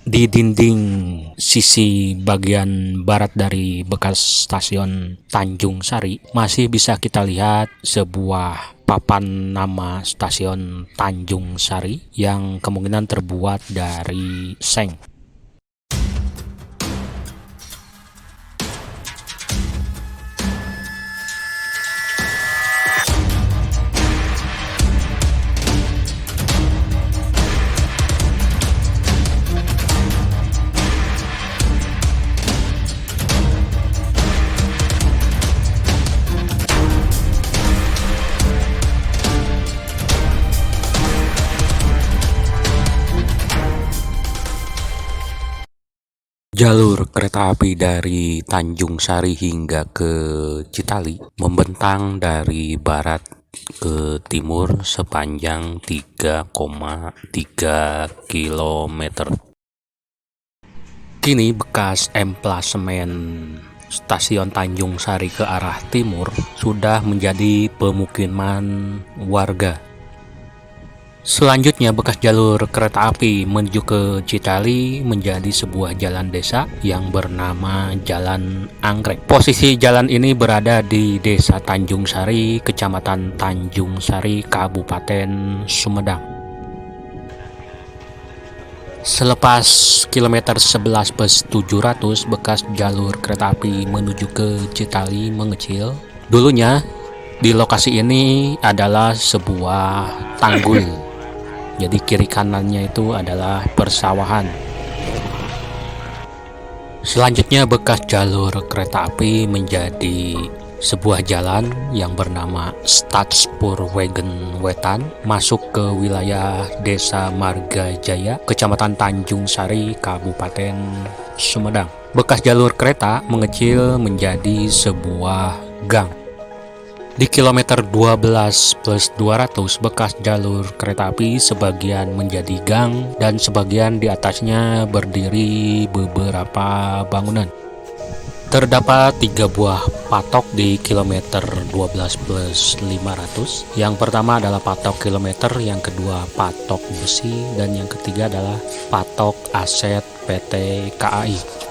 Di dinding sisi bagian barat dari bekas stasiun Tanjung Sari masih bisa kita lihat sebuah papan nama stasiun Tanjung Sari yang kemungkinan terbuat dari seng. Jalur kereta api dari Tanjung Sari hingga ke Citali membentang dari barat ke timur sepanjang 3,3 km. Kini bekas emplasemen stasiun Tanjung Sari ke arah timur sudah menjadi pemukiman warga. Selanjutnya, bekas jalur kereta api menuju ke Citali menjadi sebuah jalan desa yang bernama Jalan Anggrek. Posisi jalan ini berada di Desa Tanjung Sari, Kecamatan Tanjung Sari, Kabupaten Sumedang. Selepas kilometer 11+700, bekas jalur kereta api menuju ke Citali mengecil. Dulunya, di lokasi ini adalah sebuah tanggul. Jadi kiri kanannya itu adalah persawahan. Selanjutnya bekas jalur kereta api menjadi sebuah jalan yang bernama Stadspurwegen Wetan masuk ke wilayah Desa Marga Jaya, Kecamatan Tanjung Sari, Kabupaten Sumedang. Bekas jalur kereta mengecil menjadi sebuah gang. Di kilometer 12+200, bekas jalur kereta api sebagian menjadi gang dan sebagian di atasnya berdiri beberapa bangunan. Terdapat 3 buah patok di kilometer 12+500. Yang pertama adalah patok kilometer, yang kedua patok besi, dan yang ketiga adalah patok aset PT KAI.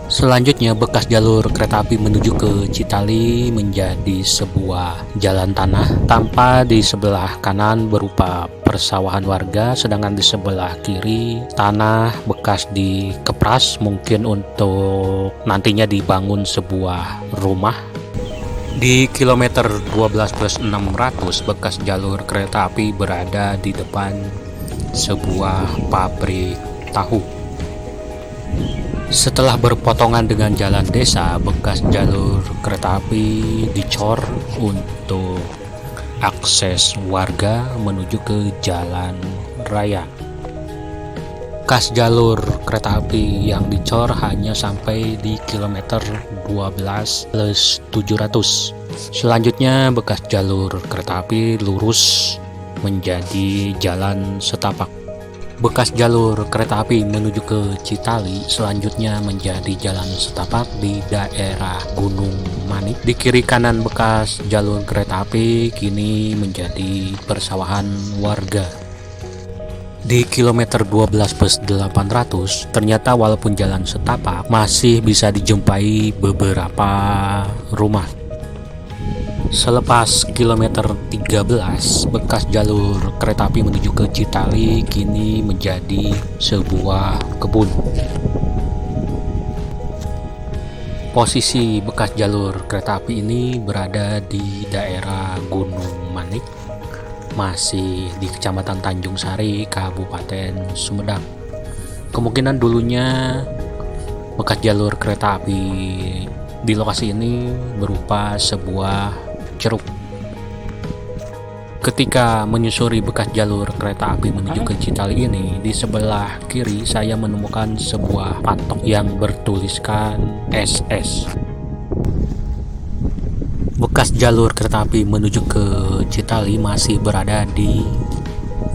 Selanjutnya, bekas jalur kereta api menuju ke Citali menjadi sebuah jalan tanah tanpa di sebelah kanan berupa persawahan warga, sedangkan di sebelah kiri tanah bekas dikepras mungkin untuk nantinya dibangun sebuah rumah. Di kilometer 12+600, bekas jalur kereta api berada di depan sebuah pabrik tahu. Setelah berpotongan dengan jalan desa, bekas jalur kereta api dicor untuk akses warga menuju ke jalan raya. Bekas jalur kereta api yang dicor hanya sampai di kilometer 12+700. Selanjutnya, bekas jalur kereta api lurus menjadi jalan setapak. Bekas jalur kereta api menuju ke Citali selanjutnya menjadi jalan setapak di daerah Gunung Manik. Di kiri kanan bekas jalur kereta api kini menjadi persawahan warga. Di kilometer 12+800, ternyata walaupun jalan setapak masih bisa dijumpai beberapa rumah. Selepas kilometer 13, bekas jalur kereta api menuju ke Citali kini menjadi sebuah kebun. Posisi bekas jalur kereta api ini berada di daerah Gunung Manik, masih di Kecamatan Tanjung Sari, Kabupaten Sumedang. Kemungkinan dulunya bekas jalur kereta api di lokasi ini berupa sebuah ceruk. Ketika menyusuri bekas jalur kereta api menuju ke Citali ini, di sebelah kiri saya menemukan sebuah patok yang bertuliskan SS. Bekas jalur kereta api menuju ke Citali masih berada di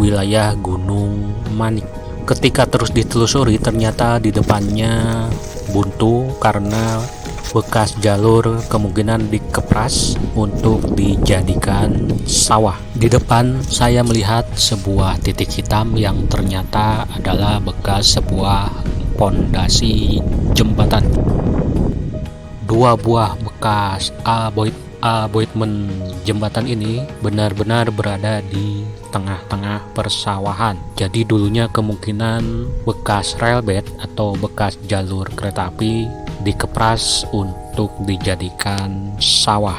wilayah Gunung Manik. Ketika terus ditelusuri, ternyata di depannya buntu karena Bekas jalur kemungkinan dikepras untuk dijadikan sawah. Di depan saya melihat sebuah titik hitam yang ternyata adalah bekas sebuah pondasi jembatan. Dua buah bekas aboitmen jembatan ini benar-benar berada di tengah-tengah persawahan. Jadi dulunya kemungkinan bekas railbed atau bekas jalur kereta api dikepras untuk dijadikan sawah.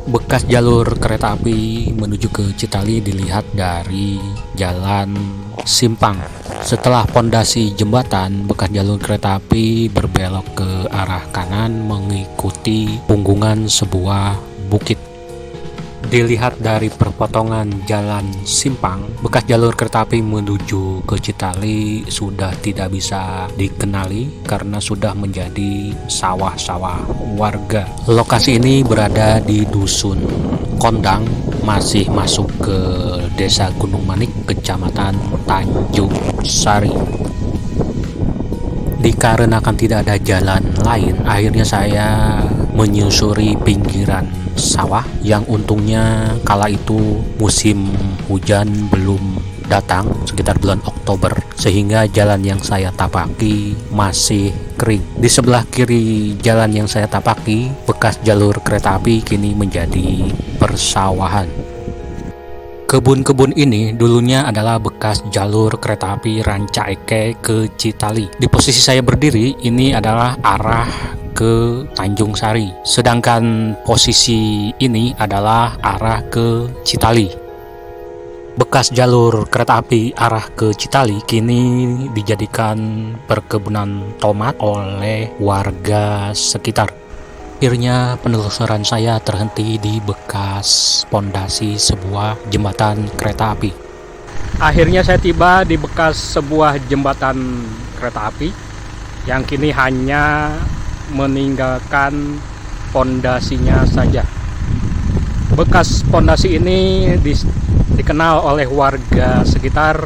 Bekas jalur kereta api menuju ke Citali dilihat dari jalan simpang. Setelah pondasi jembatan, bekas jalur kereta api berbelok ke arah kanan mengikuti punggungan sebuah bukit. Dilihat dari perpotongan jalan simpang, bekas jalur kereta api menuju ke Citali sudah tidak bisa dikenali karena sudah menjadi sawah-sawah warga. Lokasi ini berada di Dusun Kondang, masih masuk ke Desa Gunung Manik, Kecamatan Tanjung Sari. Dikarenakan tidak ada jalan lain, akhirnya saya menyusuri pinggiran sawah yang untungnya kala itu musim hujan belum datang, sekitar bulan Oktober, sehingga jalan yang saya tapaki masih kering. Di sebelah kiri jalan yang saya tapaki, bekas jalur kereta api kini menjadi persawahan. Kebun-kebun ini dulunya adalah bekas jalur kereta api Rancaeke ke Citali. Di posisi saya berdiri ini adalah arah ke Tanjung Sari, sedangkan posisi ini adalah arah ke Citali. Bekas jalur kereta api arah ke Citali kini dijadikan perkebunan tomat oleh warga sekitar. Akhirnya penelusuran saya terhenti di bekas pondasi sebuah jembatan kereta api. Akhirnya saya tiba di bekas sebuah jembatan kereta api yang kini hanya meninggalkan pondasinya saja. Bekas pondasi ini dikenal oleh warga sekitar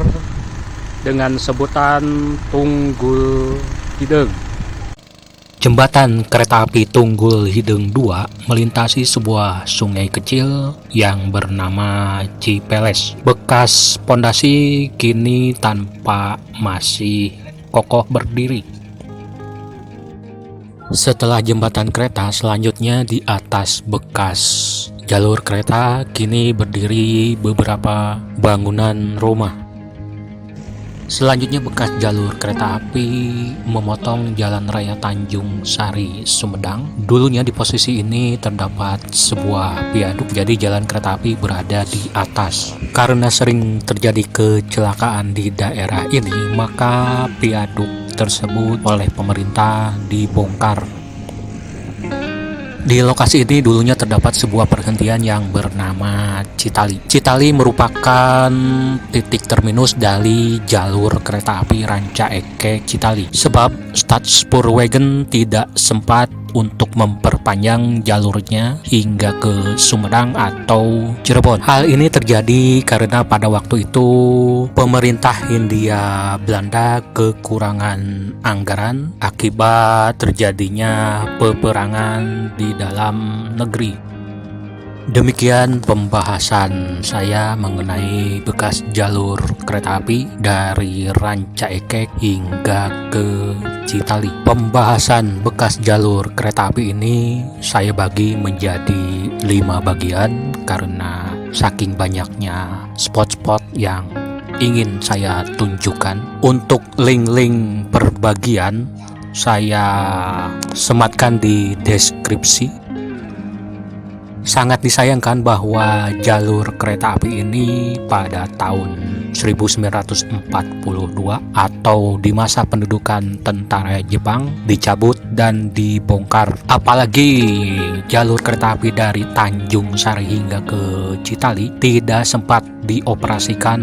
dengan sebutan Tunggul Hideng. Jembatan kereta api Tunggul Hideng 2 melintasi sebuah sungai kecil yang bernama Cipeles. Bekas pondasi kini tampak masih kokoh berdiri. Setelah jembatan kereta, selanjutnya di atas bekas jalur kereta kini berdiri beberapa bangunan rumah. Selanjutnya bekas jalur kereta api memotong Jalan Raya Tanjung Sari, Sumedang. Dulunya di posisi ini terdapat sebuah viaduk, jadi jalan kereta api berada di atas. Karena sering terjadi kecelakaan di daerah ini, maka viaduk tersebut oleh pemerintah dibongkar. Di lokasi ini dulunya terdapat sebuah perhentian yang bernama Citali. Citali merupakan titik terminus dari jalur kereta api Rancaeke Citali. Sebab Staatspoorwegen tidak sempat untuk memperpanjang jalurnya hingga ke Sumedang atau Cirebon. Hal ini terjadi karena pada waktu itu pemerintah Hindia Belanda kekurangan anggaran akibat terjadinya peperangan di dalam negeri. Demikian pembahasan saya mengenai bekas jalur kereta api dari Rancaeke hingga ke Citali. Pembahasan bekas jalur kereta api ini saya bagi menjadi 5 bagian karena saking banyaknya spot-spot yang ingin saya tunjukkan. Untuk link-link per bagian saya sematkan di deskripsi. Sangat disayangkan bahwa jalur kereta api ini pada tahun 1942 atau di masa pendudukan tentara Jepang dicabut dan dibongkar. Apalagi jalur kereta api dari Tanjung Sari hingga ke Citali tidak sempat dioperasikan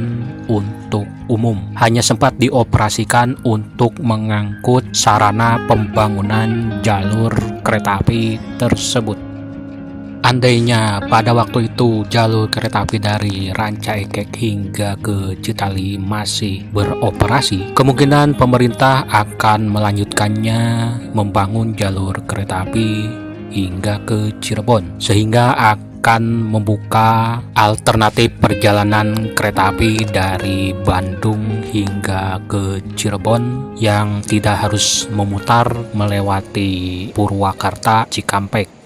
untuk umum, hanya sempat dioperasikan untuk mengangkut sarana pembangunan jalur kereta api tersebut. Andainya pada waktu itu jalur kereta api dari Ranca Ekek hingga ke Citali masih beroperasi, kemungkinan pemerintah akan melanjutkannya membangun jalur kereta api hingga ke Cirebon, sehingga akan membuka alternatif perjalanan kereta api dari Bandung hingga ke Cirebon yang tidak harus memutar melewati Purwakarta, Cikampek,